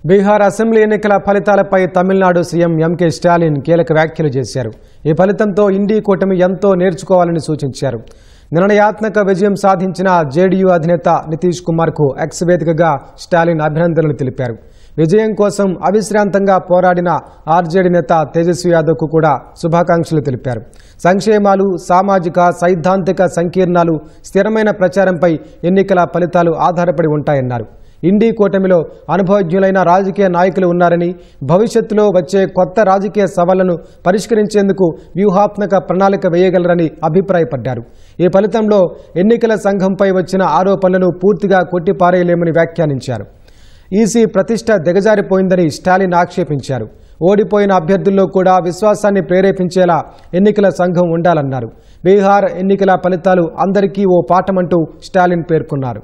Bihar assembly ఎన్నికల ఫలితాలపై Tamil Nadu CM MK Stalin కీలక వ్యాఖ్యలు చేశారు. ఈ ఫలితంతో ఇండీ కూటమి ఎంతో నేర్చుకోవాలని సూచించారు. నిర్ణయాత్మక విజయం సాధించిన జేడీయూ అధినేత నితీష్ కుమార్కు ఎక్స్ వేదికగా స్టాలిన్ అభినందనలు తెలిపారు. విజయం కోసం అవిశ్రాంతంగా పోరాడిన ఆర్జేడీ నేత తేజస్వి యాదవ్కు కూడా శుభాకాంక్షలు తెలిపారు. సంక్షేమాలు, సామాజిక, సైద్ధాంతిక సంకీర్ణాలు, స్థిరమైన ప్రచారంపై ఎన్నికల ఫలితాలు ఆధారపడి ఉంటాయన్నారు. ఇండీ కూటమిలో అనుభవజ్ఞులైన రాజకీయ నాయకులు ఉన్నారని, భవిష్యత్తులో వచ్చే కొత్త రాజకీయ సవాళ్లను పరిష్కరించేందుకు వ్యూహాత్మక ప్రణాళిక వేయగలరని అభిప్రాయపడ్డారు. ఈ ఫలితంలో ఎన్నికల సంఘంపై వచ్చిన ఆరోపణలను పూర్తిగా కొట్టిపారేయలేమని వ్యాఖ్యానించారు. ఈసీ ప్రతిష్ట దిగజారిపోయిందని స్టాలిన్ ఆక్షేపించారు. ఓడిపోయిన అభ్యర్థుల్లో కూడా విశ్వాసాన్ని ప్రేరేపించేలా ఎన్నికల సంఘం ఉండాలన్నారు. బీహార్ ఎన్నికల ఫలితాలు అందరికీ ఓ పాఠమంటూ స్టాలిన్ పేర్కొన్నారు.